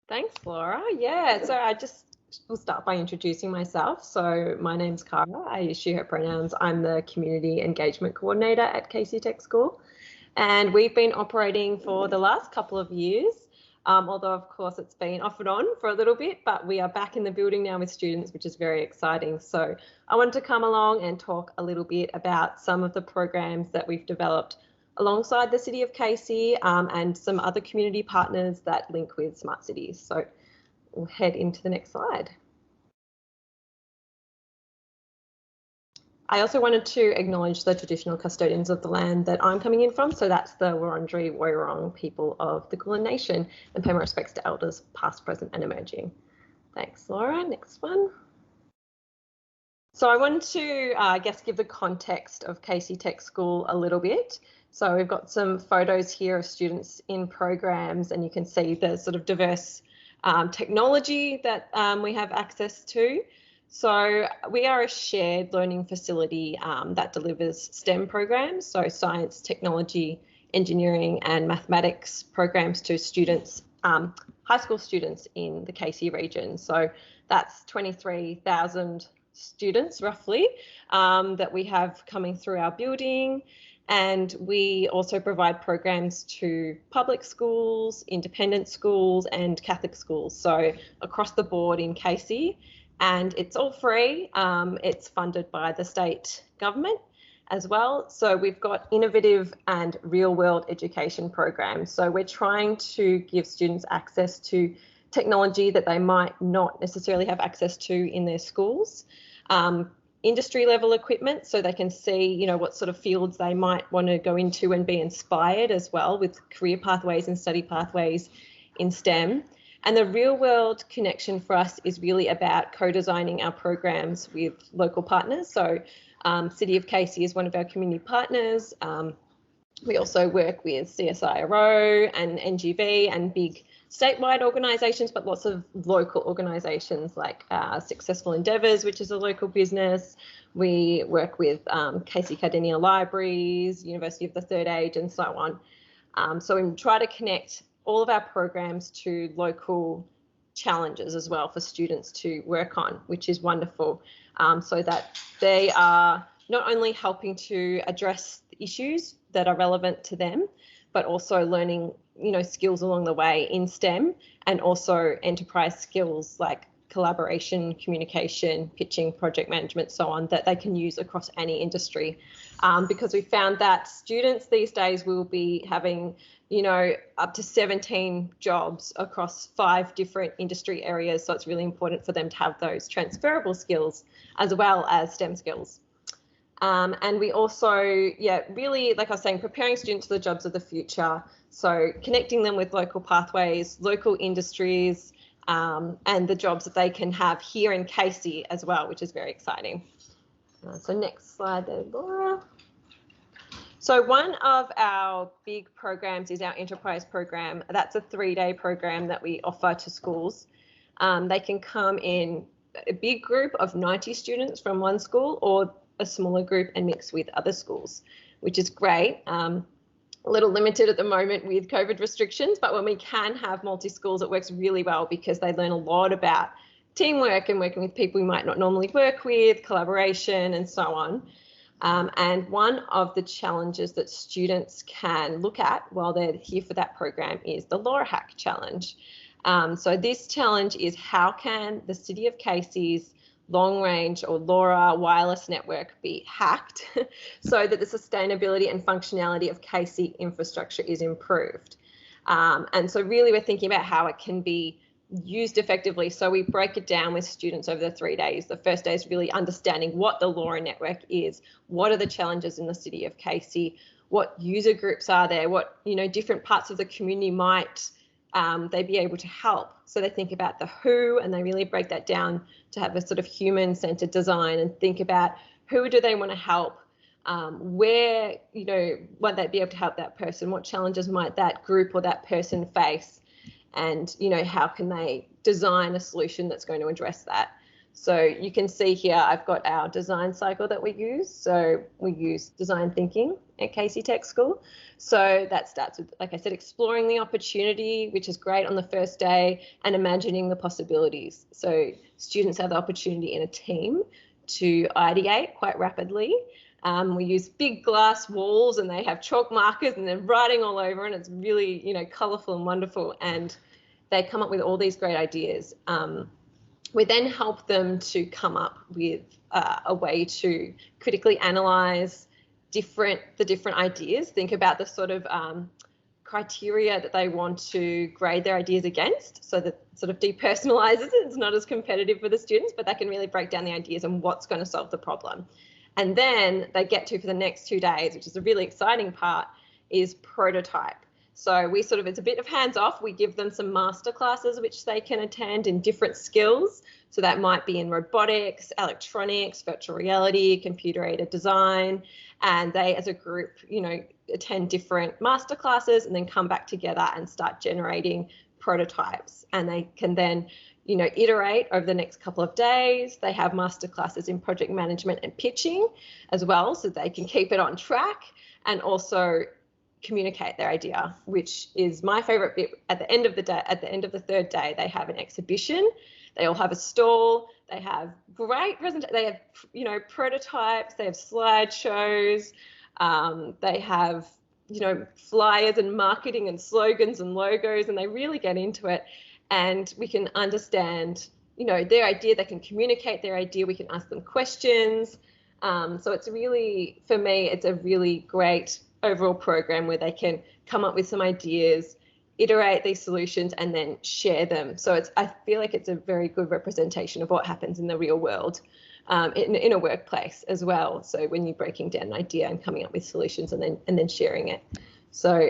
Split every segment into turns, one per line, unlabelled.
Thanks, Laura. Yeah, so I just will start by introducing myself. So my name's Cara. I use she, her pronouns. I'm the Community Engagement Coordinator at Casey Tech School. And we've been operating for the last couple of years, although of course it's been off and on for a little bit, but we are back in the building now with students, which is very exciting. So I wanted to come along and talk a little bit about some of the programs that we've developed alongside the City of Casey and some other community partners that link with Smart Cities. So we'll head into the next slide. I also wanted to acknowledge the traditional custodians of the land that I'm coming in from. So that's the Wurundjeri Woiwurrung people of the Kulin Nation, and pay my respects to elders past, present and emerging. Thanks, Laura. Next one. So I wanted to, I guess, give the context of Casey Tech School a little bit. So we've got some photos here of students in programs, and you can see the sort of diverse technology that we have access to. So we are a shared learning facility that delivers STEM programs, so science, technology, engineering and mathematics programs to students, high school students in the Casey region. So that's 23,000 students roughly that we have coming through our building. And we also provide programs to public schools, independent schools and Catholic schools. So across the board in Casey. And it's all free. It's funded by the state government as well. So we've got innovative and real world education programs. So we're trying to give students access to technology that they might not necessarily have access to in their schools. Industry level equipment, so they can see, what sort of fields they might want to go into and be inspired as well with career pathways and study pathways in STEM. And the real world connection for us is really about co-designing our programs with local partners. So City of Casey is one of our community partners. We also work with CSIRO and NGV and big statewide organisations, but lots of local organisations like Successful Endeavours, which is a local business. We work with Casey Cardinia Libraries, University of the Third Age and so on. So we try to connect all of our programs to local challenges as well for students to work on, which is wonderful, so that they are not only helping to address issues that are relevant to them, but also learning, skills along the way in STEM and also enterprise skills like collaboration, communication, pitching, project management, so on, that they can use across any industry. Because we found that students these days will be having, up to 17 jobs across 5 different industry areas. So it's really important for them to have those transferable skills as well as STEM skills. And we also, really, like I was saying, preparing students for the jobs of the future. So connecting them with local pathways, local industries, and the jobs that they can have here in Casey as well, which is very exciting. So next slide there, Laura. So one of our big programs is our enterprise program. That's a 3-day program that we offer to schools. They can come in a big group of 90 students from one school or a smaller group and mix with other schools, which is great. A little limited at the moment with COVID restrictions, but when we can have multi-schools, it works really well because they learn a lot about teamwork and working with people we might not normally work with, collaboration and so on. And one of the challenges that students can look at while they're here for that program is the LoRa Hack Challenge. So this challenge is how can the City of Casey's long range or LoRa wireless network be hacked so that the sustainability and functionality of Casey infrastructure is improved. And so really we're thinking about how it can be used effectively. So we break it down with students over the 3 days. The first day is really understanding what the LoRa network is, what are the challenges in the City of Casey, what user groups are there, what different parts of the community might they be able to help. So they think about the who and they really break that down to have a sort of human-centered design and think about who do they want to help, where might they be able to help that person, what challenges might that group or that person face, and how can they design a solution that's going to address that. So you can see here I've got our design cycle that we use. So we use design thinking, at Casey Tech School. So that starts with, like I said, exploring the opportunity, which is great on the first day, and imagining the possibilities. So students have the opportunity in a team to ideate quite rapidly. We use big glass walls and they have chalk markers and they're writing all over, and it's really, you know, colourful and wonderful, and they come up with all these great ideas. We then help them to come up with a way to critically analyse the different ideas, think about the sort of criteria that they want to grade their ideas against, so that sort of depersonalizes it. It's not as competitive for the students, but they can really break down the ideas and what's going to solve the problem. And then they get to, for the next 2 days, which is a really exciting part, is prototype. So we sort of, it's a bit of hands off. We give them some master classes which they can attend in different skills. So that might be in robotics, electronics, virtual reality, computer aided design. And they, as a group, you know, attend different master classes and then come back together and start generating prototypes. And they can then, you know, iterate over the next couple of days. They have master classes in project management and pitching as well, so they can keep it on track and also communicate their idea, which is my favorite bit. At the end of the day, at the end of the third day, they have an exhibition. They all have a stall. They have great presentations. They have, you know, prototypes. They have slideshows. They have, you know, flyers and marketing and slogans and logos, and they really get into it. And we can understand, you know, their idea. They can communicate their idea. We can ask them questions. So it's really, for me, it's a really great overall program where they can come up with some ideas, iterate these solutions, and then share them. So it's, I feel like it's a very good representation of what happens in the real world, in a workplace as well. So when you're breaking down an idea and coming up with solutions and then sharing it. So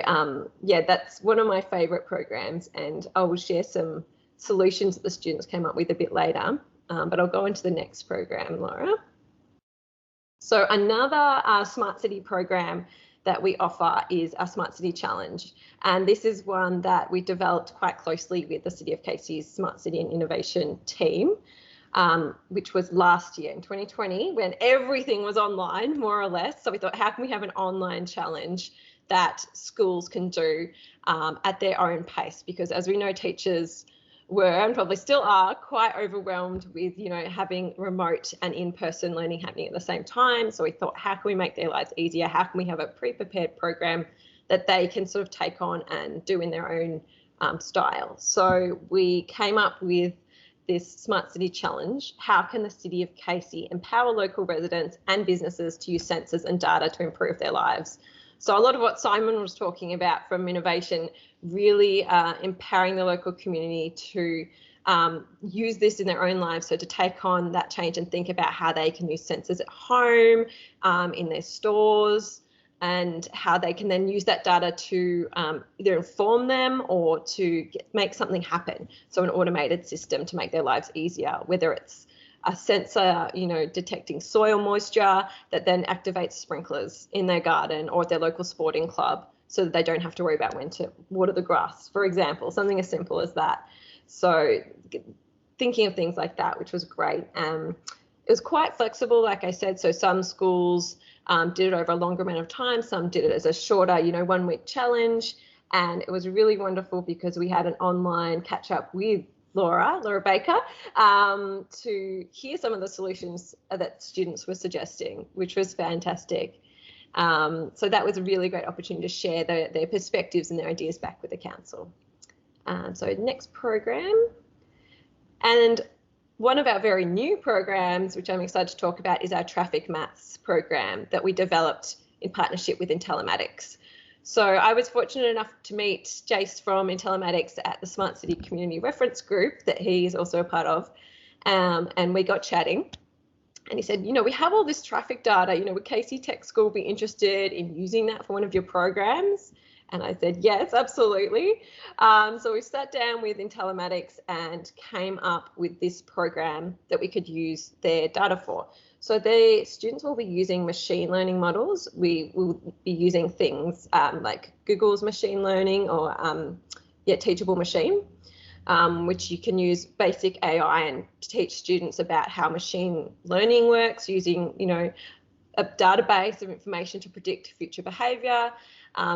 yeah, that's one of my favorite programs, and I will share some solutions that the students came up with a bit later, but I'll go into the next program, Laura. So another Smart City program that we offer is our Smart City Challenge. And this is one that we developed quite closely with the City of Casey's Smart City and Innovation team, which was last year in 2020, when everything was online, more or less. So we thought, how can we have an online challenge that schools can do at their own pace? Because as we know, teachers were and probably still are quite overwhelmed with, you know, having remote and in-person learning happening at the same time. So we thought, how can we make their lives easier? How can we have a pre-prepared program that they can sort of take on and do in their own style? So we came up with this Smart City Challenge. How can the City of Casey empower local residents and businesses to use sensors and data to improve their lives? So a lot of what Simon was talking about from innovation, really empowering the local community to use this in their own lives. So to take on that change and think about how they can use sensors at home, in their stores, and how they can then use that data to either inform them or to make something happen. So an automated system to make their lives easier, whether it's a sensor, you know, detecting soil moisture that then activates sprinklers in their garden or at their local sporting club, so that they don't have to worry about when to water the grass, for example, something as simple as that. So thinking of things like that, which was great. It was quite flexible, like I said. So some schools did it over a longer amount of time. Some did it as a shorter, you know, 1 week challenge. And it was really wonderful because we had an online catch up with Laura Baker, to hear some of the solutions that students were suggesting, which was fantastic. So that was a really great opportunity to share their perspectives and their ideas back with the council. So next program. And one of our very new programs, which I'm excited to talk about, is our traffic maths program that we developed in partnership with Intellimatics. So I was fortunate enough to meet Jace from Intellimatics at the Smart City Community Reference Group that he is also a part of, and we got chatting. And he said, you know, we have all this traffic data, you know, would Casey Tech School be interested in using that for one of your programs? And I said, yes, absolutely. So we sat down with Intellimatics and came up with this program that we could use their data for. So the students will be using machine learning models. We will be using things like Google's machine learning or Teachable Machine, which you can use basic AI and teach students about how machine learning works using, you know, a database of information to predict future behaviour.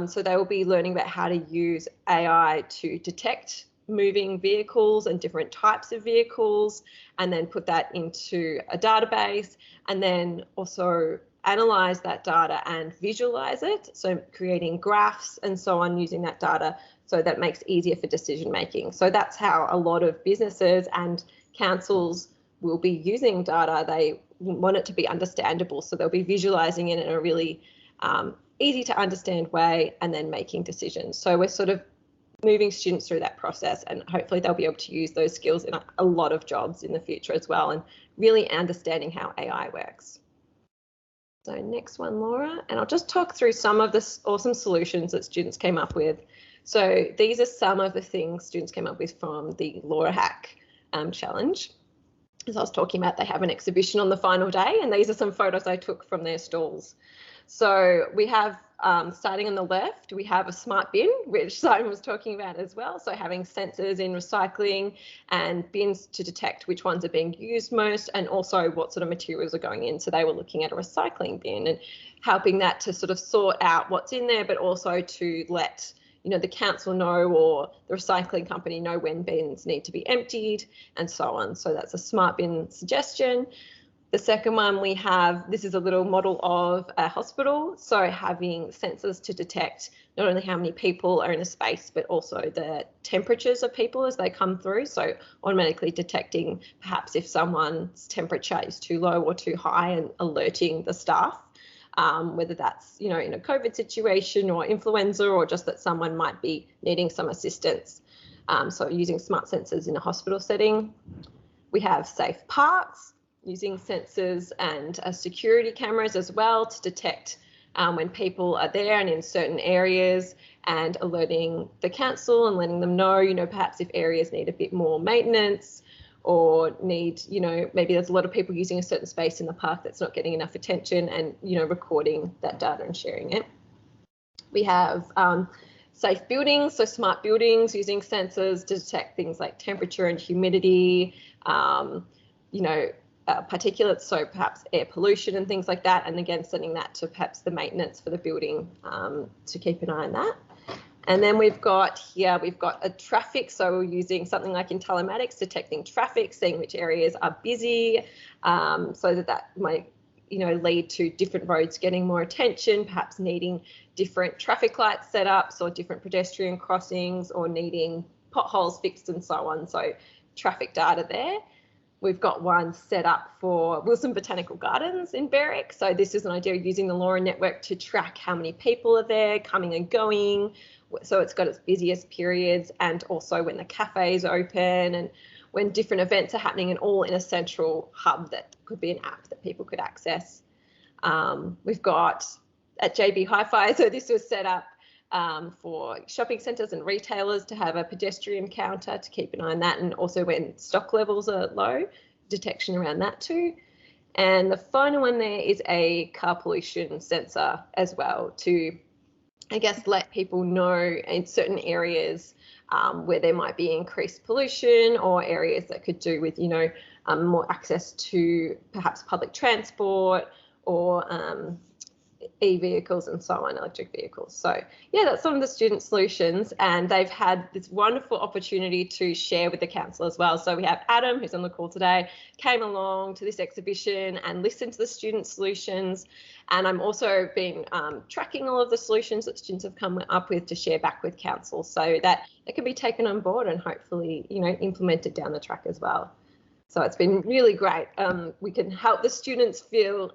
So they will be learning about how to use AI to detect moving vehicles and different types of vehicles, and then put that into a database, and then also analyze that data and visualize it. So creating graphs and so on using that data, so that makes it easier for decision making. So that's how a lot of businesses and councils will be using data. They want it to be understandable, so they'll be visualizing it in a really easy to understand way and then making decisions. So we're sort of moving students through that process, and hopefully they'll be able to use those skills in a lot of jobs in the future as well, and really understanding how AI works. So next one, Laura, and I'll just talk through some of the awesome solutions that students came up with. So these are some of the things students came up with from the Laura Hack challenge. As I was talking about, they have an exhibition on the final day, and these are some photos I took from their stalls. So we have, starting on the left, we have a smart bin, which Simon was talking about as well. So having sensors in recycling and bins to detect which ones are being used most, and also what sort of materials are going in. So they were looking at a recycling bin and helping that to sort of sort out what's in there, but also to let the council know, or the recycling company know, when bins need to be emptied and so on. So that's a smart bin suggestion. The second one we have, this is a little model of a hospital. So having sensors to detect not only how many people are in a space, but also the temperatures of people as they come through. So automatically detecting perhaps if someone's temperature is too low or too high, and alerting the staff. Whether that's, in a COVID situation or influenza, or just that someone might be needing some assistance. So using smart sensors in a hospital setting. We have safe parks, using sensors and security cameras as well to detect when people are there and in certain areas, and alerting the council and letting them know, perhaps if areas need a bit more maintenance, or need, maybe there's a lot of people using a certain space in the park that's not getting enough attention, and, recording that data and sharing it. We have safe buildings, so smart buildings using sensors to detect things like temperature and humidity, particulates, so perhaps air pollution and things like that, and again sending that to perhaps the maintenance for the building to keep an eye on that. And then we've got a traffic, so we're using something like in telematics, detecting traffic, seeing which areas are busy, so that might lead to different roads getting more attention, perhaps needing different traffic lights set up, or different pedestrian crossings, or needing potholes fixed and so on. So traffic data there. We've got one set up for Wilson Botanical Gardens in Barrett. So this is an idea of using the LoRa network to track how many people are there coming and going. So it's got its busiest periods, and also when the cafes open, and when different events are happening, and all in a central hub that could be an app that people could access. We've got at JB Hi-Fi, so this was set up for shopping centres and retailers to have a pedestrian counter to keep an eye on that, and also when stock levels are low, detection around that too. And the final one there is a car pollution sensor as well, to, I guess, let people know in certain areas where there might be increased pollution, or areas that could do with, more access to perhaps public transport, or e-vehicles and so on, electric vehicles. So yeah, that's some of the student solutions, and they've had this wonderful opportunity to share with the council as well. So we have Adam, who's on the call today, came along to this exhibition and listened to the student solutions, and I'm also been tracking all of the solutions that students have come up with to share back with council, so that it can be taken on board and hopefully implemented down the track as well. So it's been really great. We can help the students feel,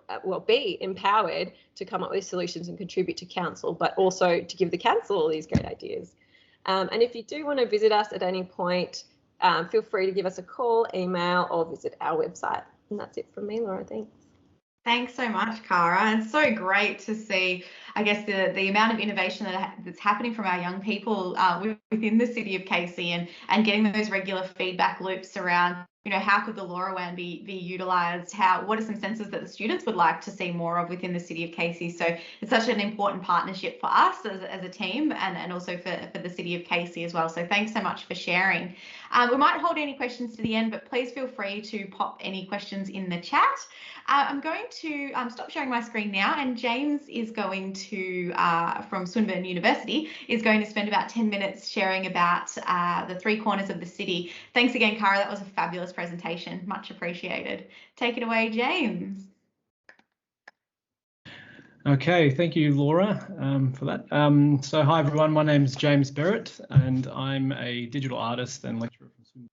be empowered to come up with solutions and contribute to council, but also to give the council all these great ideas. And if you do want to visit us at any point, feel free to give us a call, email, or visit our website. And that's it from me, Laura. Thanks.
Thanks so much, Cara. It's so great to see, I guess, the amount of innovation that's happening from our young people within the city of Casey, and getting those regular feedback loops around how could the LoRaWAN be utilised? What are some sensors that the students would like to see more of within the City of Casey? So it's such an important partnership for us as a team, and also for the City of Casey as well. So thanks so much for sharing. We might hold any questions to the end, but please feel free to pop any questions in the chat. I'm going to stop sharing my screen now, and James is going to, from Swinburne University, is going to spend about 10 minutes sharing about the 3 corners of the city. Thanks again, Cara. That was a fabulous presentation. Much appreciated. Take it away, James.
Okay, thank you, Laura, for that. So hi, everyone. My name is James Barrett, and I'm a digital artist and lecturer from Swinburne.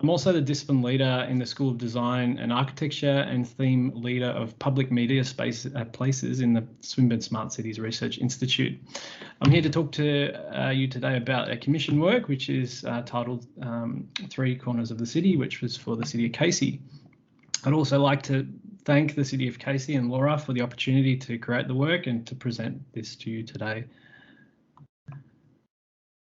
I'm also the discipline leader in the School of Design and Architecture and theme leader of public media places in the Swinburne Smart Cities Research Institute. I'm here to talk to you today about a commission work which is titled 3 Corners of the City, which was for the City of Casey. I'd also like to thank the City of Casey and Laura for the opportunity to create the work and to present this to you today.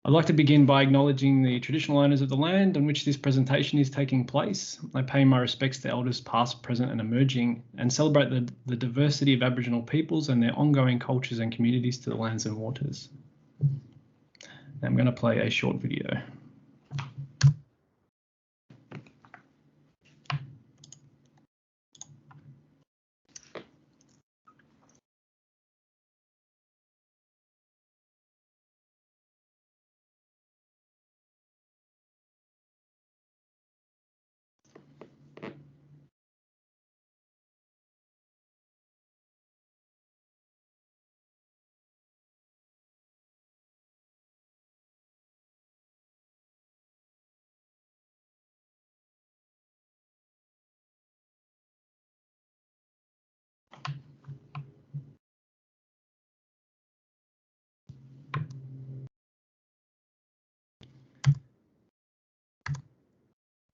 I'd like to begin by acknowledging the traditional owners of the land on which this presentation is taking place. I pay my respects to elders past, present and emerging, and celebrate the diversity of Aboriginal peoples and their ongoing cultures and communities to the lands and waters. Now I'm going to play a short video.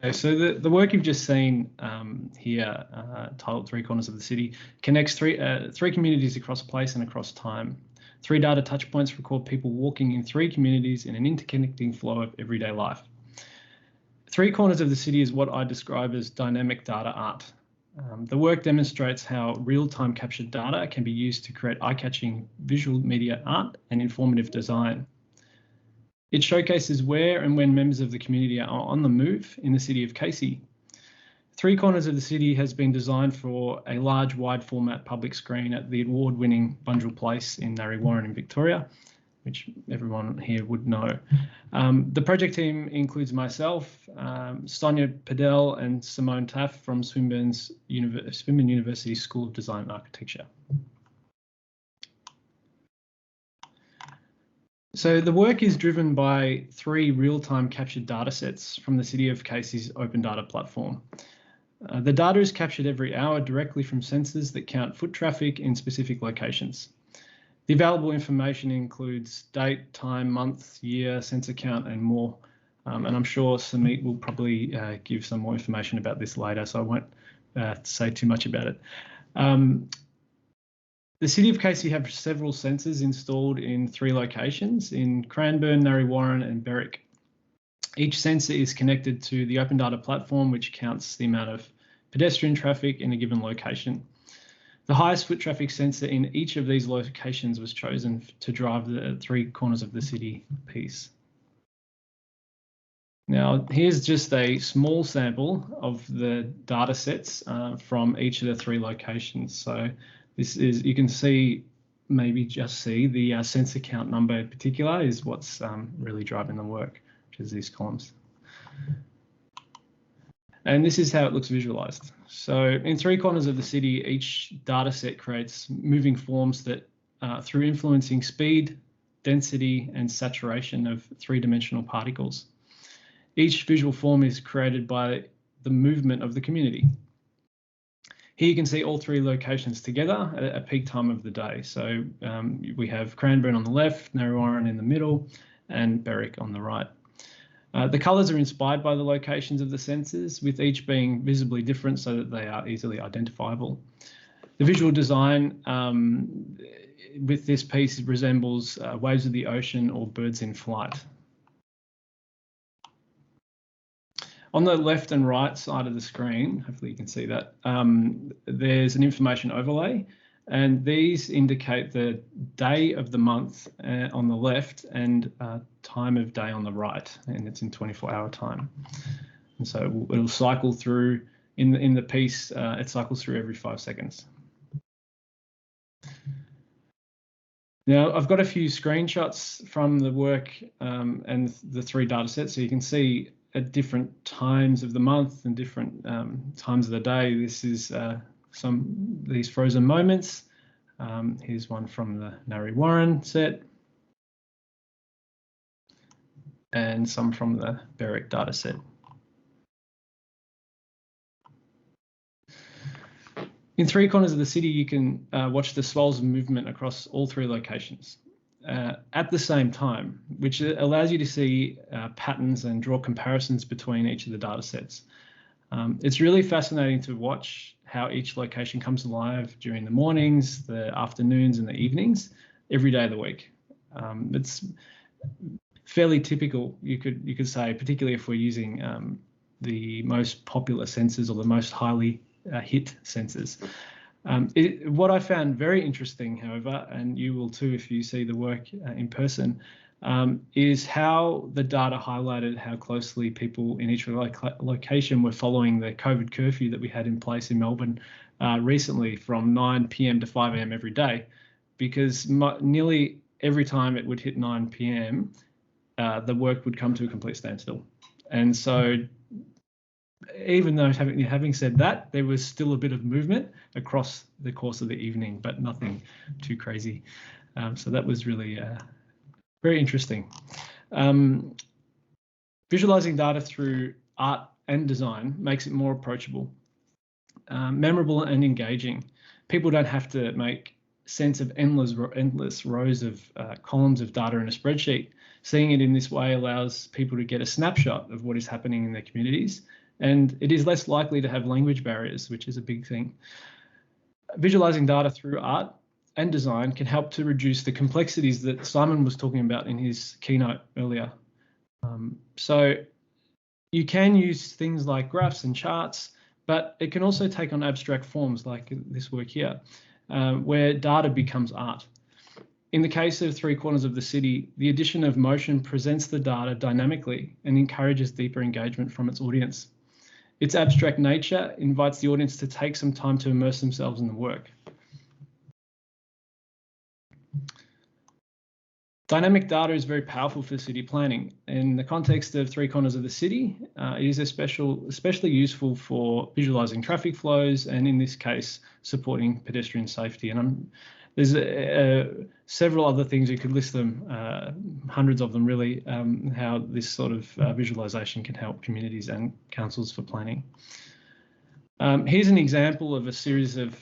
Okay, so the work you've just seen here, titled 3 Corners of the City, connects three communities across place and across time. 3 data touchpoints record people walking in 3 communities in an interconnecting flow of everyday life. 3 Corners of the City is what I describe as dynamic data art. The work demonstrates how real-time captured data can be used to create eye-catching visual media art and informative design. It showcases where and when members of the community are on the move in the City of Casey. 3 Corners of the City has been designed for a large, wide format public screen at the award-winning Bunjil Place in Narre Warren in Victoria, which everyone here would know. The project team includes myself, Sonia Padel and Simone Taff from Swinburne University School of Design and Architecture. So the work is driven by 3 real-time captured data sets from the City of Casey's open data platform. The data is captured every hour directly from sensors that count foot traffic in specific locations. The available information includes date, time, month, year, sensor count, and more. And I'm sure Samit will probably give some more information about this later, so I won't say too much about it. The City of Casey have several sensors installed in 3 locations, in Cranbourne, Narre Warren and Barrett. Each sensor is connected to the open data platform, which counts the amount of pedestrian traffic in a given location. The highest foot traffic sensor in each of these locations was chosen to drive the 3 Corners of the City piece. Now, here's just a small sample of the data sets from each of the 3 locations. So this is, you can see, maybe just see the sensor count number in particular is what's really driving the work, which is these columns. And this is how it looks visualized. So in 3 Corners of the City, each data set creates moving forms that through influencing speed, density and saturation of 3-dimensional particles. Each visual form is created by the movement of the community. Here you can see all 3 locations together at a peak time of the day. So we have Cranbourne on the left, Narre Warren in the middle, and Berwick on the right. The colours are inspired by the locations of the sensors, with each being visibly different so that they are easily identifiable. The visual design with this piece resembles waves of the ocean or birds in flight. On the left and right side of the screen, hopefully you can see that, there's an information overlay, and these indicate the day of the month on the left and time of day on the right, and it's in 24-hour time. And so it'll cycle through in the piece. It cycles through every 5 seconds. Now, I've got a few screenshots from the work and the 3 data sets, so you can see at different times of the month and different times of the day. This is these frozen moments. Here's one from the Narre Warren set, and some from the Barrett data set. In 3 corners of the city, you can watch the swells of movement across all 3 locations at the same time, which allows you to see patterns and draw comparisons between each of the data sets. It's really fascinating to watch how each location comes alive during the mornings, the afternoons, and the evenings, every day of the week. It's fairly typical, you could say, particularly if we're using the most popular sensors or the most highly hit sensors. What I found very interesting, however, and you will too if you see the work in person, is how the data highlighted how closely people in each location were following the COVID curfew that we had in place in Melbourne recently from 9 p.m. to 5 a.m. every day, because nearly every time it would hit 9 p.m, the work would come to a complete standstill. And so even though having said that, there was still a bit of movement across the course of the evening, but nothing too crazy. So that was really very interesting. Visualizing data through art and design makes it more approachable, memorable and engaging. People don't have to make sense of endless rows of columns of data in a spreadsheet. Seeing it in this way allows people to get a snapshot of what is happening in their communities, and it is less likely to have language barriers, which is a big thing. Visualizing data through art and design can help to reduce the complexities that Simon was talking about in his keynote earlier. So you can use things like graphs and charts, but it can also take on abstract forms like this work here, where data becomes art. In the case of 3 corners of the city, the addition of motion presents the data dynamically and encourages deeper engagement from its audience. Its abstract nature invites the audience to take some time to immerse themselves in the work. Dynamic data is very powerful for city planning. In the context of 3 corners of the city, it is especially useful for visualizing traffic flows and, in this case, supporting pedestrian safety. And there's several other things, you could list them, hundreds of them really, how this sort of visualization can help communities and councils for planning. Here's an example of a series of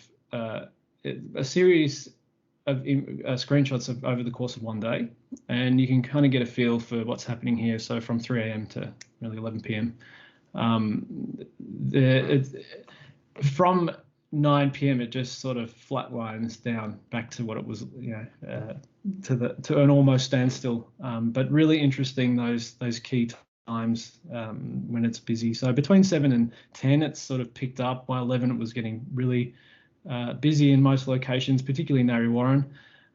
screenshots of over the course of one day, and you can kind of get a feel for what's happening here. So from 3 a.m. to really 11 p.m. From 9 p.m. it just sort of flatlines down back to what it was, to an almost standstill. But really interesting those key times when it's busy. So between 7 and 10 it's sort of picked up. By 11 it was getting really busy in most locations, particularly Narre Warren,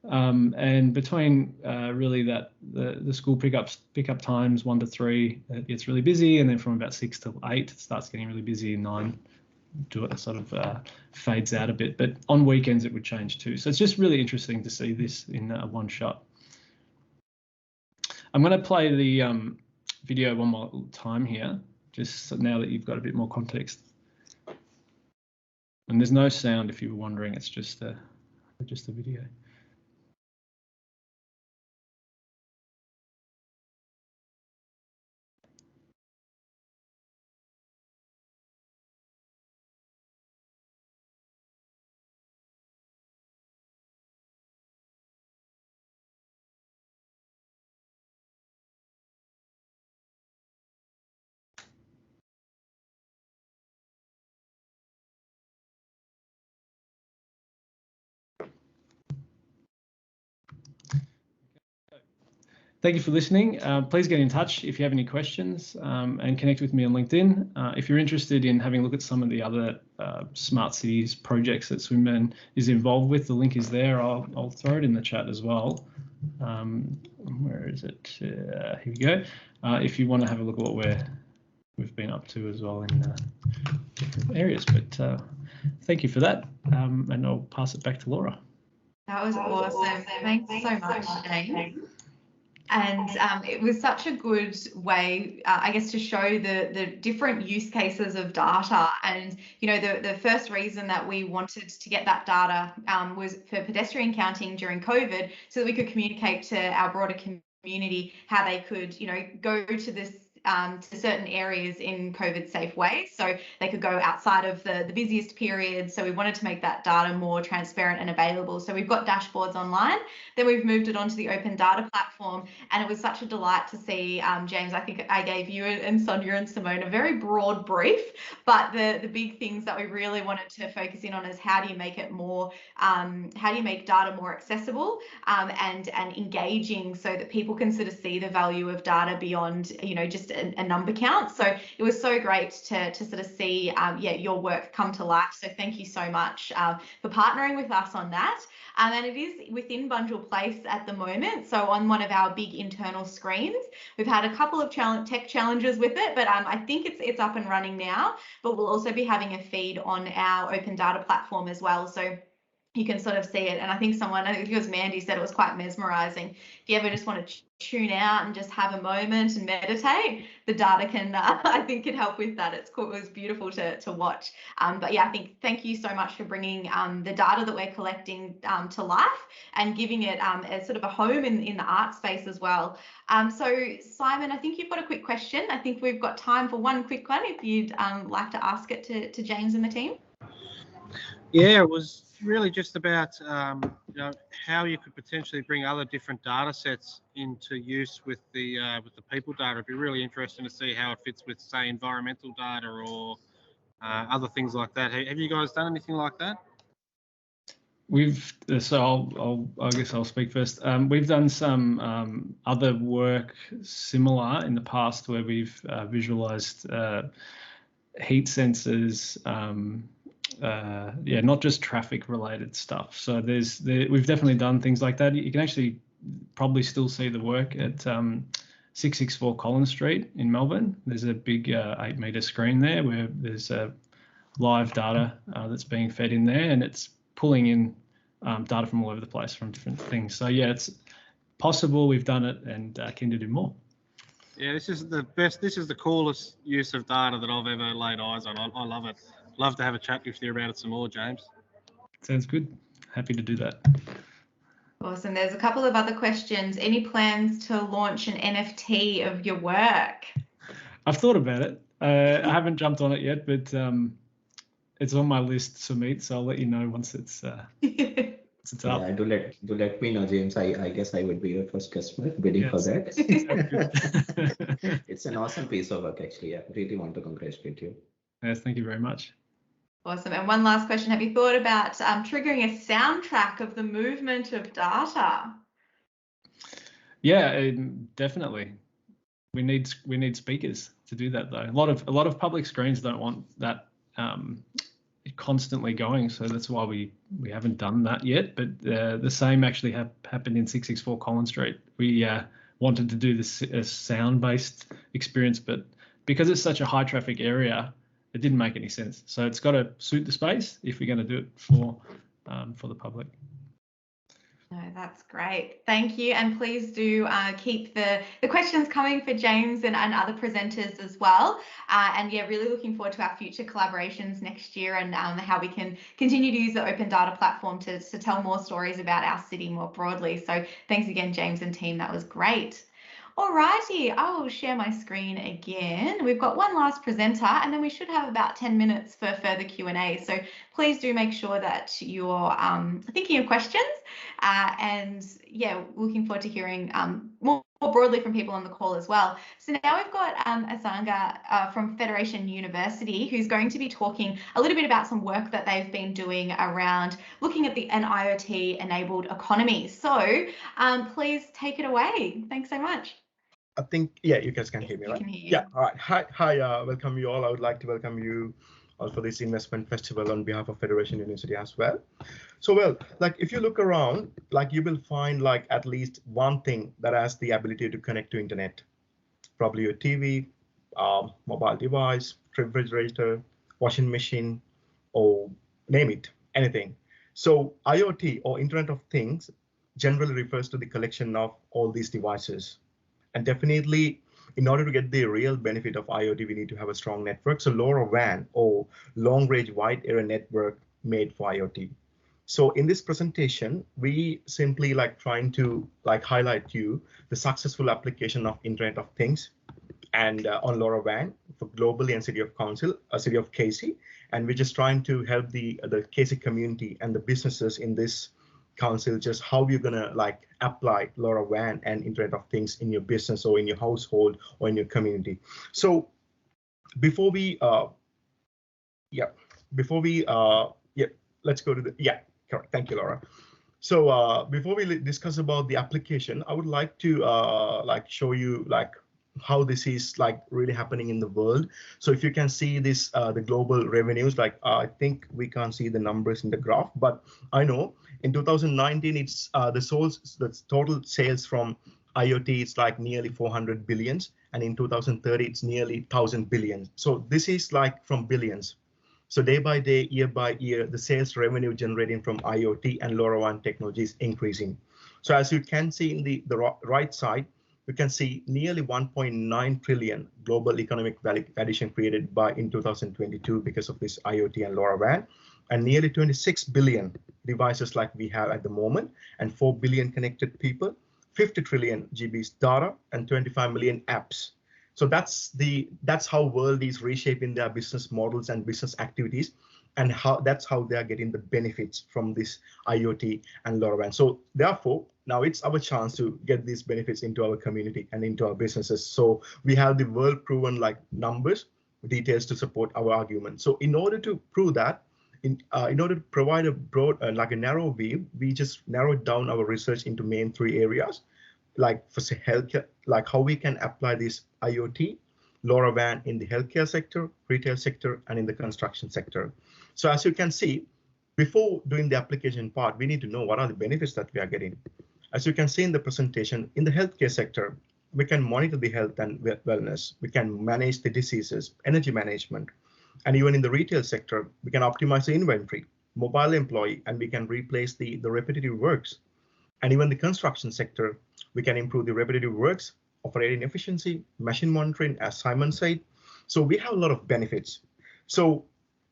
and between really the school pickup times 1 to 3 it gets really busy, and then from about 6 to 8 it starts getting really busy, and 9 sort of fades out a bit. But on weekends it would change too. So it's just really interesting to see this in one shot. I'm going to play the video one more time here, just so now that you've got a bit more context. And there's no sound if you were wondering, it's just a video. Thank you for listening. Please get in touch if you have any questions and connect with me on LinkedIn. If you're interested in having a look at some of the other smart cities projects that Swinburne is involved with, the link is there. I'll throw it in the chat as well. Where is it? Here we go. If you want to have a look at what we've been up to as well in different areas. But thank you for that, and I'll pass it back to Laura.
That was awesome. Thanks so much, James. And it was such a good way, I guess, to show the different use cases of data. And, you know, the first reason that we wanted to get that data was for pedestrian counting during COVID, so that we could communicate to our broader community how they could, you know, go to this to certain areas in COVID safe ways, so they could go outside of the busiest periods. So we wanted to make that data more transparent and available. So we've got dashboards online, then we've moved it onto the open data platform, and it was such a delight to see, James, I think I gave you and Sonia and Simone a very broad brief, but the big things that we really wanted to focus in on is how do you make it more, how do you make data more accessible and engaging, so that people can sort of see the value of data beyond, you know, just a number count. So it was so great to sort of see your work come to life. So thank you so much for partnering with us on that. And it is within Bunjil Place at the moment. So on one of our big internal screens, we've had a couple of tech challenges with it, but I think it's up and running now. But we'll also be having a feed on our open data platform as well. So you can sort of see it. And I think I think it was Mandy, said it was quite mesmerizing. If you ever just want to tune out and just have a moment and meditate, the data can, I think, can help with that. It was beautiful to watch. But yeah, I think thank you so much for bringing the data that we're collecting to life and giving it as sort of a home in the art space as well. So Simon, I think you've got a quick question. I think we've got time for one quick one if you'd like to ask it to James and the team.
Yeah, it was really just about you know, how you could potentially bring other different data sets into use with the people data. It'd be really interesting to see how it fits with, say, environmental data or other things like that. Have you guys done anything like that?
I guess I'll speak first. We've done some other work similar in the past where we've visualized heat sensors. Not just traffic related stuff. So we've definitely done things like that. You can actually probably still see the work at 664 Collins Street in Melbourne. There's a big 8-metre screen there where there's live data that's being fed in there, and it's pulling in data from all over the place from different things. So yeah, it's possible. We've done it and keen to do more.
Yeah, this is the best. This is the coolest use of data that I've ever laid eyes on. I love it. Love to have a chat with you about it some more, James.
Sounds good. Happy to do that.
Awesome. There's a couple of other questions. Any plans to launch an NFT of your work?
I've thought about it. I haven't jumped on it yet, but it's on my list to meet. So I'll let you know once it's up.
Yeah, do let me know, James. I guess I would be your first customer bidding for that. It's an awesome piece of work, actually. I really want to congratulate you.
Yes, thank you very much.
Awesome. And one last question. Have you thought about triggering a soundtrack of the movement of data?
Yeah, definitely. We need speakers to do that, though. A lot of public screens don't want that constantly going, so that's why we haven't done that yet. But the same actually happened in 664 Collins Street. We wanted to do this sound-based experience, but because it's such a high traffic area, it didn't make any sense. So it's got to suit the space if we're going to do it for the public.
No, that's great. Thank you. And please do keep the questions coming for James and other presenters as well. And yeah, really looking forward to our future collaborations next year and how we can continue to use the open data platform to tell more stories about our city more broadly. So thanks again, James and team. That was great. Alrighty, I will share my screen again. We've got one last presenter and then we should have about 10 minutes for further Q&A. So please do make sure that you're thinking of questions and yeah, looking forward to hearing more more broadly from people on the call as well. So now we've got Asanga from Federation University, who's going to be talking a little bit about some work that they've been doing around looking at an IoT-enabled economy. So please take it away. Thanks so much.
I think, yeah, you guys can hear me, right?
Can hear you.
Yeah, all right. Hi, welcome you all. I would like to welcome you all for this investment festival on behalf of Federation University as well. So, well, like if you look around, like you will find like at least one thing that has the ability to connect to internet, probably your TV, mobile device, refrigerator, washing machine, or name it, anything. So IoT or Internet of Things generally refers to the collection of all these devices. And definitely, in order to get the real benefit of IoT, we need to have a strong network. So LoRaWAN or long range wide area network made for IoT. So in this presentation, we simply like trying to like highlight you the successful application of Internet of Things and on LoRaWAN for globally and City of KC. And we're just trying to help the KC community and the businesses in this council just how you're gonna like apply LoRaWAN and Internet of Things in your business or in your household or in your community. So before we let's go to correct. Thank you, Laura. So before we discuss about the application, I would like to like show you like how this is like really happening in the world. So if you can see this, the global revenues, like I think we can't see the numbers in the graph, but I know in 2019, it's the total sales from IoT, it's like nearly 400 billions. And in 2030, it's nearly 1,000 billion. So this is like from billions. So day by day, year by year, the sales revenue generating from IoT and LoRaWAN technology is increasing. So as you can see in the right side, you can see nearly 1.9 trillion global economic value addition created by in 2022 because of this IoT and LoRaWAN, and nearly 26 billion devices like we have at the moment, and 4 billion connected people, 50 trillion GBs data, and 25 million apps. So that's how world is reshaping their business models and business activities, and that's how they are getting the benefits from this IoT and LoRaWAN. So therefore, now it's our chance to get these benefits into our community and into our businesses. So we have the world proven like numbers, details to support our argument. So in order to prove that, in order to provide a broad, like a narrow view, we just narrowed down our research into main 3 areas, like for healthcare, like how we can apply this IoT, LoRaWAN in the healthcare sector, retail sector, and in the construction sector. So as you can see, before doing the application part, we need to know what are the benefits that we are getting. As you can see in the presentation, in the healthcare sector, we can monitor the health and wellness. We can manage the diseases, energy management. And even in the retail sector, we can optimize the inventory, mobile employee, and we can replace the repetitive works. And even the construction sector, we can improve the repetitive works, operating efficiency, machine monitoring, as Simon said. So we have a lot of benefits. So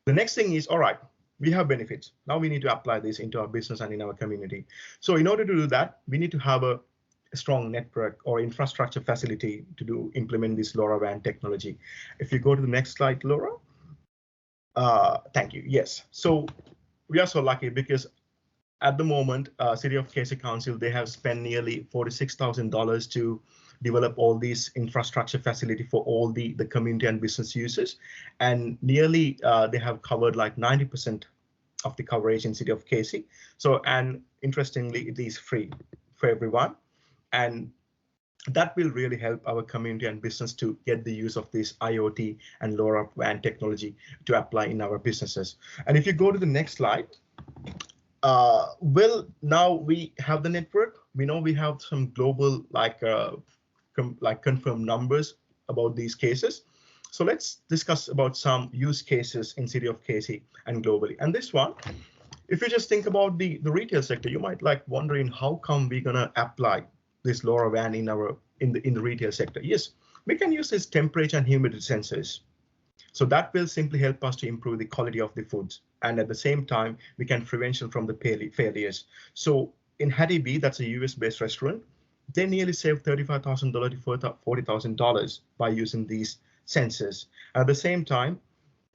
the next thing is, all right, we have benefits. Now we need to apply this into our business and in our community. So in order to do that, we need to have a strong network or infrastructure facility to implement this LoRaWAN technology. If you go to the next slide, Laura. Thank you. Yes. So we are so lucky because at the moment, City of KC Council, they have spent nearly $46,000 to develop all these infrastructure facility for all the community and business users. And nearly they have covered like 90% of the coverage in City of KC. So, and interestingly, it is free for everyone. And that will really help our community and business to get the use of this IoT and LoRaWAN technology to apply in our businesses. And if you go to the next slide, well, now we have the network. We know we have some global like confirmed numbers about these cases. So let's discuss about some use cases in City of KC and globally. And this one, if you just think about the retail sector, you might like wondering how come we're gonna apply this LoRaWAN in the retail sector. Yes, we can use this temperature and humidity sensors. So that will simply help us to improve the quality of the foods. And at the same time, we can prevention from the failures. So in Hattie B, that's a US-based restaurant, they nearly saved $35,000 to $40,000 by using these sensors. At the same time,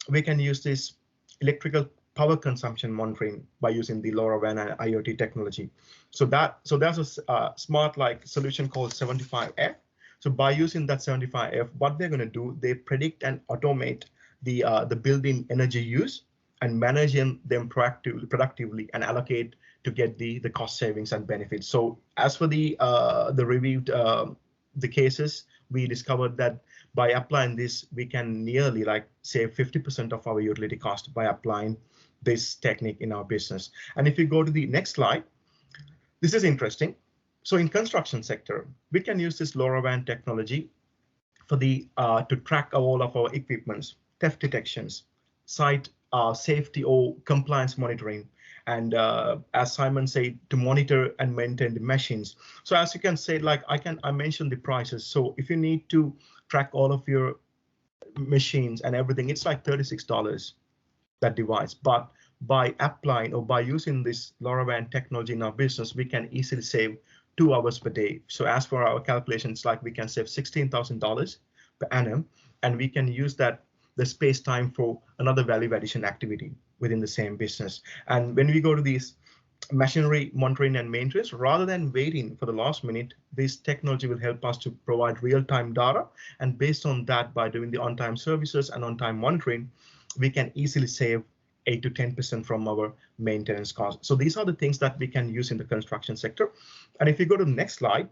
we can use this electrical power consumption monitoring by using the LoRaWAN and IoT technology. So there's a smart like solution called 75F. So by using that 75F, what they're going to do, they predict and automate the building energy use and manage them productively and allocate to get the cost savings and benefits. So as for the reviewed the cases, we discovered that by applying this, we can nearly like save 50% of our utility cost by applying this technique in our business. And if you go to the next slide, this is interesting. So in construction sector, we can use this LoRaWAN technology for the to track all of our equipments, theft detections, site safety or compliance monitoring, and as Simon said, to monitor and maintain the machines. So as you can say, like I mentioned the prices. So if you need to track all of your machines and everything, it's like $36 that device. But by applying or by using this LoRaWAN technology in our business, we can easily save 2 hours per day. So as for our calculations, like we can save $16,000 per annum, and we can use that the space time for another value addition activity within the same business. And when we go to these machinery monitoring and maintenance, rather than waiting for the last minute, this technology will help us to provide real-time data. And based on that, by doing the on-time services and on-time monitoring, we can easily save 8 to 10% from our maintenance costs. So these are the things that we can use in the construction sector. And if you go to the next slide,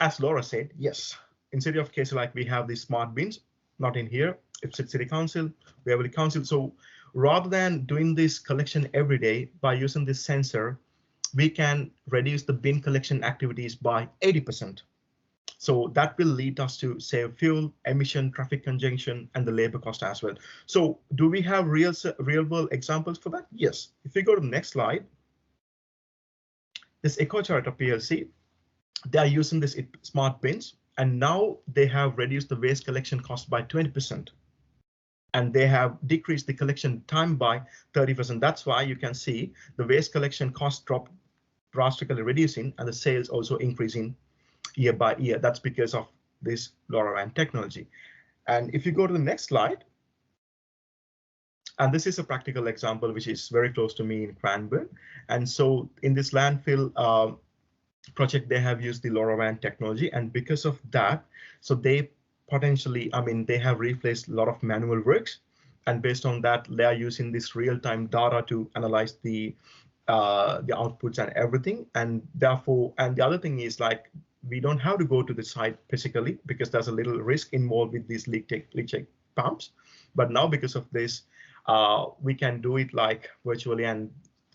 as Laura said, yes, in City of Casey, like we have these smart bins, not in here, it's City Council, Beverly Council. So rather than doing this collection every day, by using this sensor, we can reduce the bin collection activities by 80%. So that will lead us to save fuel, emission, traffic congestion, and the labor cost as well. So do we have real world examples for that? Yes. If we go to the next slide, this EcoCharter PLC, they are using this smart bins, and now they have reduced the waste collection cost by 20%. And they have decreased the collection time by 30%. That's why you can see the waste collection cost drop drastically reducing and the sales also increasing year by year. That's because of this LoRaWAN technology. And if you go to the next slide, and this is a practical example which is very close to me in Cranbourne. And so in this landfill project, they have used the LoRaWAN technology, and because of that, so they potentially, I mean, they have replaced a lot of manual works, and based on that, they are using this real-time data to analyze the outputs and everything. And therefore, and the other thing is like, we don't have to go to the site physically because there's a little risk involved with these leak check pumps. But now because of this, we can do it like virtually, and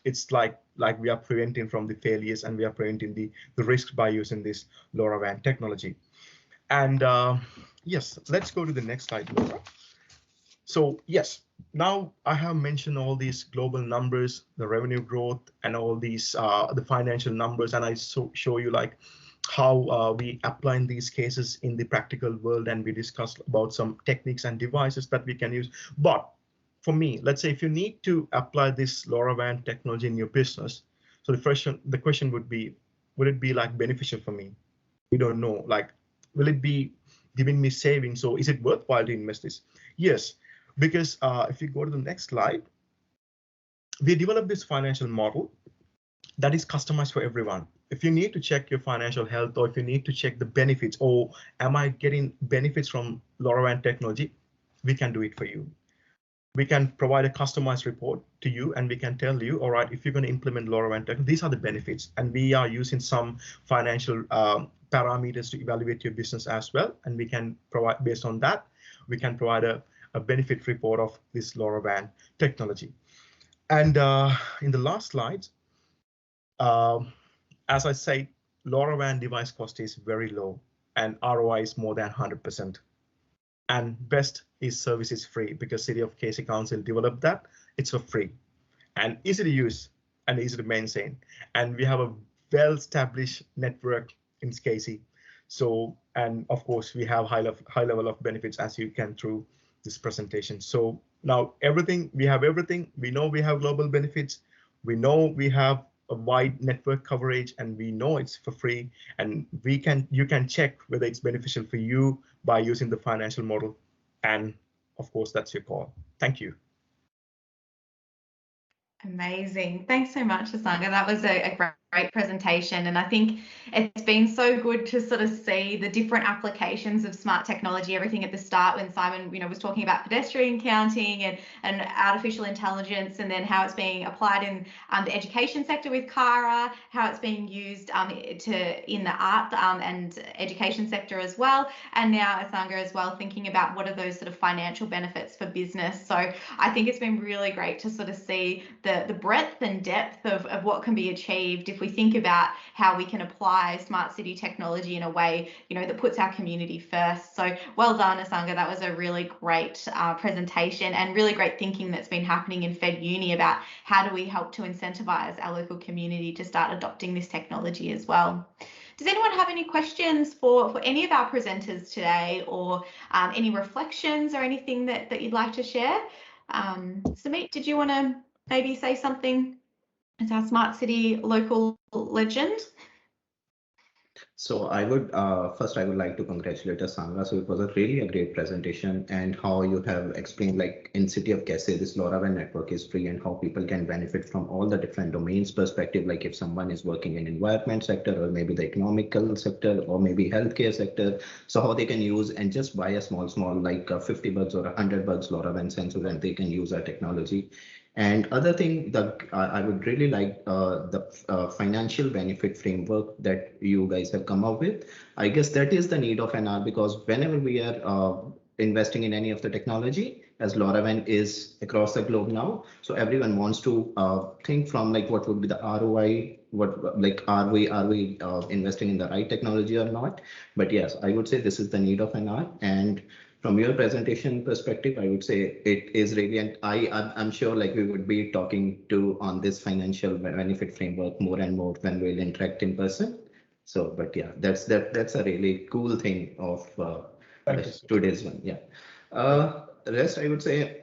it's like we are preventing from the failures and we are preventing the risks by using this LoRaWAN technology. And yes, let's go to the next slide, Laura. So yes, now I have mentioned all these global numbers, the revenue growth, and all these the financial numbers, and I show you like how we apply in these cases in the practical world, and we discussed about some techniques and devices that we can use. But for me, let's say if you need to apply this LoRaWAN technology in your business, so the question would be, would it be like beneficial for me? We don't know, like, will it be giving me savings? So is it worthwhile to invest this? Yes, because if you go to the next slide, we developed this financial model that is customized for everyone. If you need to check your financial health, or if you need to check the benefits, or am I getting benefits from LoRaWAN technology, we can do it for you. We can provide a customized report to you, and we can tell you, all right, if you're going to implement LoRaWAN technology, these are the benefits. And we are using some financial parameters to evaluate your business as well. And we can provide, based on that, we can provide a benefit report of this LoRaWAN technology. And in the last slides, as I say, LoRaWAN device cost is very low and ROI is more than 100%. And best is service is free because City of Casey Council developed that. It's for free and easy to use and easy to maintain. And we have a well-established network in Casey. So, and of course, we have high level of benefits as you can through this presentation. So now everything, we have everything. We know we have global benefits. We know we have a wide network coverage, and we know it's for free, and you can check whether it's beneficial for you by using the financial model. And of course, that's your call. Thank you.
Amazing. Thanks so much, Asanga. That was a great presentation. And I think it's been so good to sort of see the different applications of smart technology, everything at the start when Simon, was talking about pedestrian counting and artificial intelligence, and then how it's being applied in the education sector with Kara, how it's being used in the art and education sector as well. And now Asanga as well, thinking about what are those sort of financial benefits for business. So I think it's been really great to sort of see the breadth and depth of what can be achieved if we think about how we can apply smart city technology in a way, that puts our community first. So well done, Asanga. That was a really great presentation and really great thinking that's been happening in Fed Uni about how do we help to incentivise our local community to start adopting this technology as well. Does anyone have any questions for any of our presenters today, or any reflections or anything that you'd like to share? Samit, did you want to maybe say something as our smart city local legend?
So I would first I would like to congratulate Asanga. So it was really a great presentation, and how you have explained, like in City of Casey, this LoRaWAN network is free, and how people can benefit from all the different domains perspective. Like if someone is working in environment sector, or maybe the economical sector, or maybe healthcare sector, so how they can use and just buy a small like 50 bucks or 100 bucks LoRaWAN sensor, and they can use our technology. And other thing that I would really like the financial benefit framework that you guys have come up with. I guess that is the need of an hour, because whenever we are investing in any of the technology, as LoRaWAN is across the globe now, so everyone wants to think from like what would be the ROI, what like are we investing in the right technology or not. But yes, I would say this is the need of an hour. And from your presentation perspective, I would say it is really, and I'm sure like we would be talking to on this financial benefit framework more and more when we'll interact in person. So, but yeah, that's a really cool thing of today's one. Yeah. Rest, I would say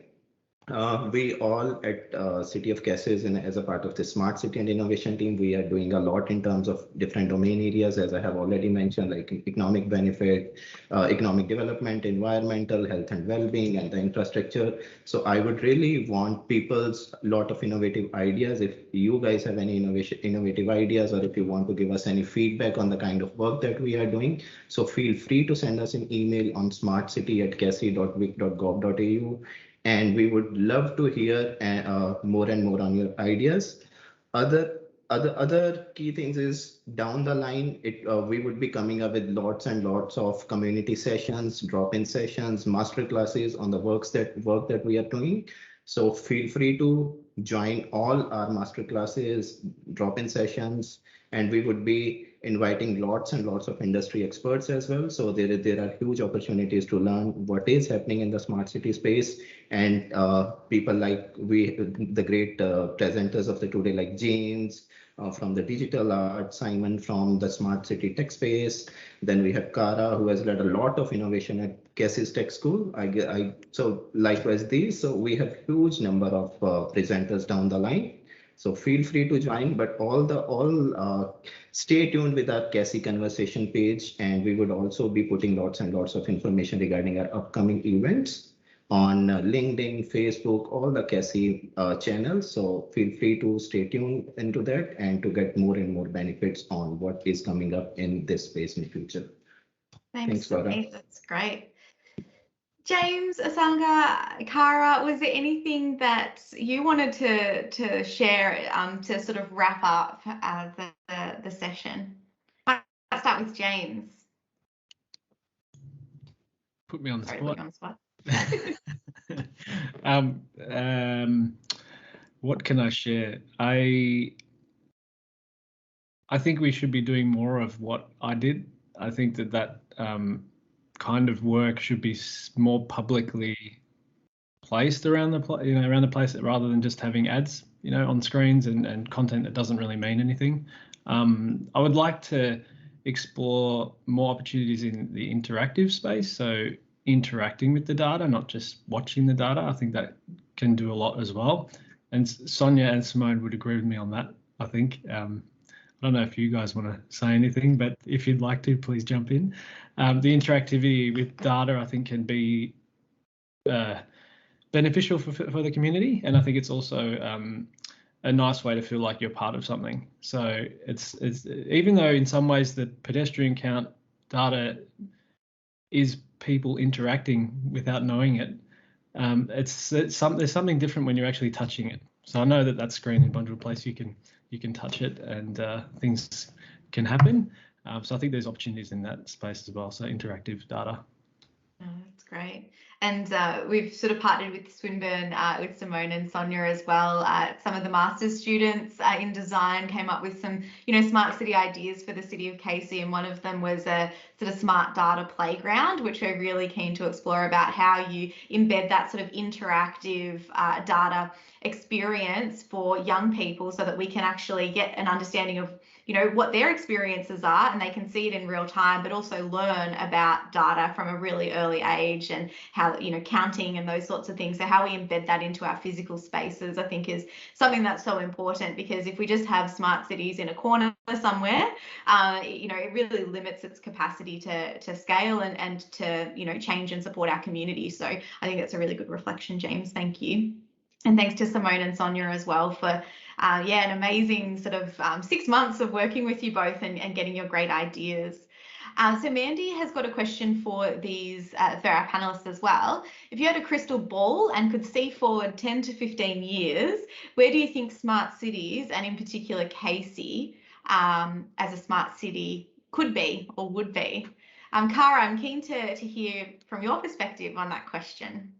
we all at City of Casey, as a part of the Smart City and Innovation team, we are doing a lot in terms of different domain areas, as I have already mentioned, like economic benefit, economic development, environmental, health and well-being, and the infrastructure. So I would really want people's lot of innovative ideas. If you guys have any innovative ideas, or if you want to give us any feedback on the kind of work that we are doing, so feel free to send us an email on smartcity@casey.vic.gov.au. And we would love to hear more and more on your ideas. Other key things is down the line, we would be coming up with lots and lots of community sessions, drop-in sessions, master classes on the work that we are doing. So feel free to join all our master classes, drop-in sessions, and we would be inviting lots and lots of industry experts as well. So there are huge opportunities to learn what is happening in the smart city space, and people like the great presenters of the today, like James from the digital art, Simon from the smart city tech space. Then we have Kara, who has led a lot of innovation at Casey's Tech School. So likewise these. So we have huge number of presenters down the line. So feel free to join, but stay tuned with our Casey conversation page, and we would also be putting lots and lots of information regarding our upcoming events on LinkedIn, Facebook, all the Casey channels. So feel free to stay tuned into that and to get more and more benefits on what is coming up in this space in the future.
Thanks Laura. That's great. James, Asanga, Kara, was there anything that you wanted to share to sort of wrap up the session? I'll start with James.
Put me on the spot.
Put you on the spot.
What can I share? I think we should be doing more of what I did. I think that kind of work should be more publicly placed around the place, rather than just having ads, on screens and content that doesn't really mean anything. I would like to explore more opportunities in the interactive space, so interacting with the data, not just watching the data. I think that can do a lot as well. And Sonia and Simone would agree with me on that, I think. I don't know if you guys want to say anything, but if you'd like to, please jump in. The interactivity with data, I think, can be beneficial for the community, and I think it's also a nice way to feel like you're part of something. So it's even though in some ways the pedestrian count data is people interacting without knowing it, there's something different when you're actually touching it. So I know that screen in Bundle Place, you can touch it and things can happen. So I think there's opportunities in that space as well. So interactive data.
Oh, that's great. And we've sort of partnered with Swinburne, with Simone and Sonia as well. Some of the master's students in design came up with some, smart city ideas for the city of Casey, and one of them was a sort of smart data playground, which we're really keen to explore about how you embed that sort of interactive data experience for young people so that we can actually get an understanding of what their experiences are, and they can see it in real time, but also learn about data from a really early age and how, counting and those sorts of things. So how we embed that into our physical spaces, I think, is something that's so important, because if we just have smart cities in a corner somewhere, it really limits its capacity to scale and to, change and support our community. So I think that's a really good reflection, James. Thank you. And thanks to Simone and Sonia as well for, an amazing sort of 6 months of working with you both and getting your great ideas. So Mandy has got a question for these for our panelists as well. If you had a crystal ball and could see forward 10 to 15 years, where do you think smart cities, and in particular Casey, as a smart city could be or would be? Cara, I'm keen to hear from your perspective on that question.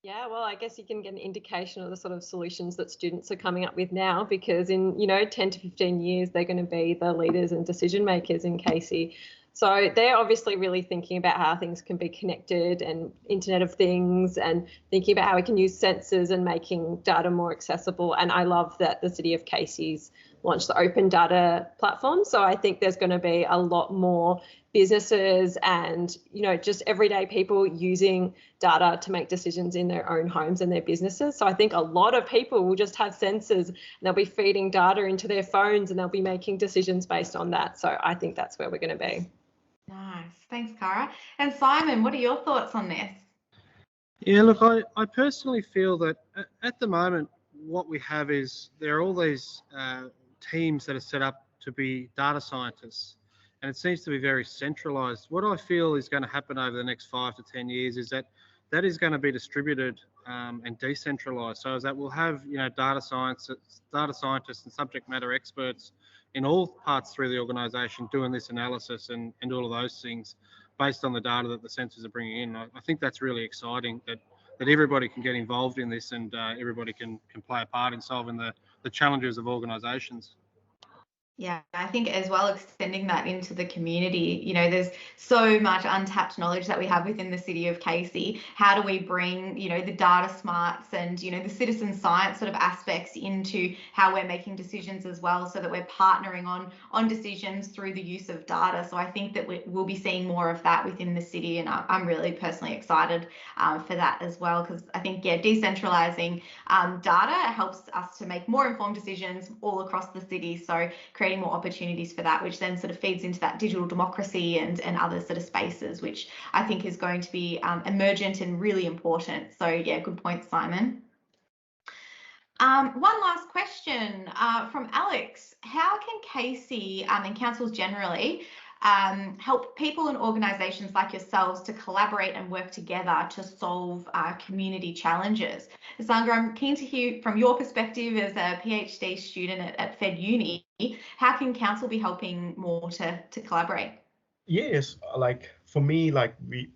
Yeah, well, I guess you can get an indication of the sort of solutions that students are coming up with now, because in, 10 to 15 years, they're going to be the leaders and decision makers in Casey. So they're obviously really thinking about how things can be connected and Internet of Things, and thinking about how we can use sensors and making data more accessible. And I love that the City of Casey's launched the open data platform. So I think there's going to be a lot more businesses and, just everyday people using data to make decisions in their own homes and their businesses. So I think a lot of people will just have sensors and they'll be feeding data into their phones and they'll be making decisions based on that. So I think that's where we're going to be.
Nice. Thanks, Cara. And Simon, what are your thoughts on this?
Yeah, look, I personally feel that at the moment, what we have is there are all these teams that are set up to be data scientists, and it seems to be very centralized. What I feel is going to happen over the next 5 to 10 years is that is going to be distributed and decentralized, so that we'll have data scientists and subject matter experts in all parts through the organisation doing this analysis and all of those things based on the data that the sensors are bringing in. I think that's really exciting that everybody can get involved in this, and everybody can play a part in solving the challenges of organisations.
Yeah, I think as well, extending that into the community, there's so much untapped knowledge that we have within the city of Casey. How do we bring, the data smarts and, the citizen science sort of aspects into how we're making decisions as well, so that we're partnering on decisions through the use of data. So I think that we'll be seeing more of that within the city, and I'm really personally excited for that as well, because I think, decentralizing data helps us to make more informed decisions all across the city. So creating more opportunities for that, which then sort of feeds into that digital democracy and other sort of spaces, which I think is going to be emergent and really important. So yeah, good point, Simon. One last question from Alex. How can Casey and councils generally help people and organisations like yourselves to collaborate and work together to solve community challenges? Sandra, I'm keen to hear from your perspective as a PhD student at Fed Uni. How can council be helping more to collaborate?
Yes, like for me, like we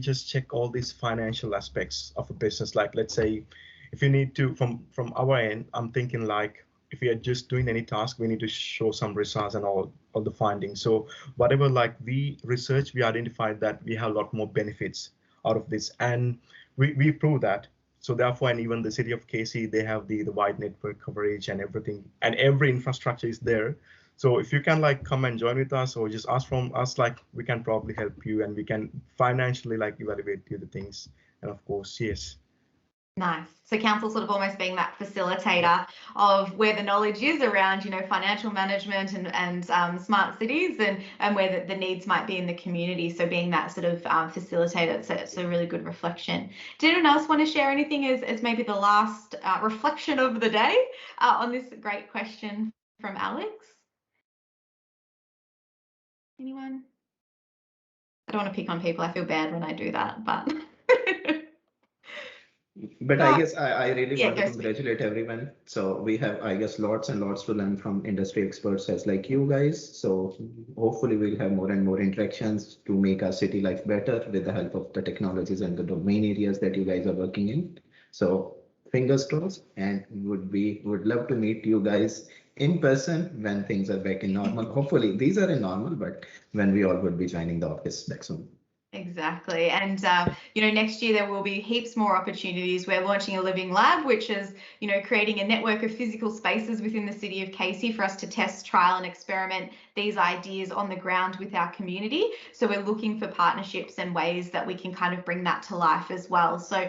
just check all these financial aspects of a business. Like, let's say if you need to, from our end, I'm thinking like, if we are just doing any task, we need to show some results and all the findings. So whatever, like we research, we identified that we have a lot more benefits out of this, and we prove that. So therefore, and even the city of Casey, they have the wide network coverage and everything, and every infrastructure is there. So if you can like come and join with us, or just ask from us, like we can probably help you, and we can financially like evaluate you the things. And of course, yes.
Nice. So council sort of almost being that facilitator of where the knowledge is around, you know, financial management and smart cities and where the needs might be in the community. So being that sort of facilitator, it's a really good reflection. Did anyone else want to share anything as maybe the last reflection of the day on this great question from Alex? Anyone? I don't want to pick on people. I feel bad when I do that, but.
But I guess I really
Yeah,
want to
go
congratulate everyone. So we have, I guess, lots and lots to learn from industry experts as like you guys. So hopefully we'll have more and more interactions to make our city life better with the help of the technologies and the domain areas that you guys are working in. So fingers crossed, and would love to meet you guys in person when things are back in normal. Hopefully these are in normal, but when we all would be joining the office back soon.
Exactly. And, you know, next year there will be heaps more opportunities. We're launching a living lab, which is, you know, creating a network of physical spaces within the city of Casey for us to test, trial and experiment these ideas on the ground with our community. So we're looking for partnerships and ways that we can kind of bring that to life as well. So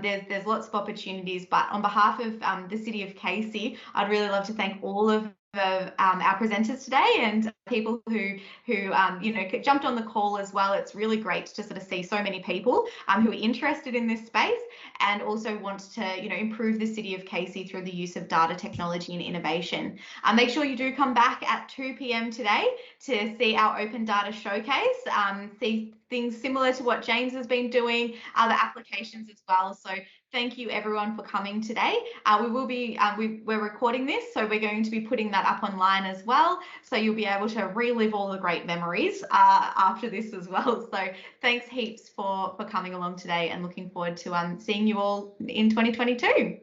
there's lots of opportunities, but on behalf of the city of Casey, I'd really love to thank all of our presenters today and people who you know, jumped on the call as well. It's really great to sort of see so many people who are interested in this space and also want to, you know, improve the city of Casey through the use of data technology and innovation. Make sure you do come back at 2 p.m. today to see our open data showcase, see things similar to what James has been doing, other applications as well. So thank you everyone for coming today. We will be, we're recording this, so we're going to be putting that up online as well. So you'll be able to relive all the great memories after this as well. So thanks heaps for coming along today and looking forward to seeing you all in 2022.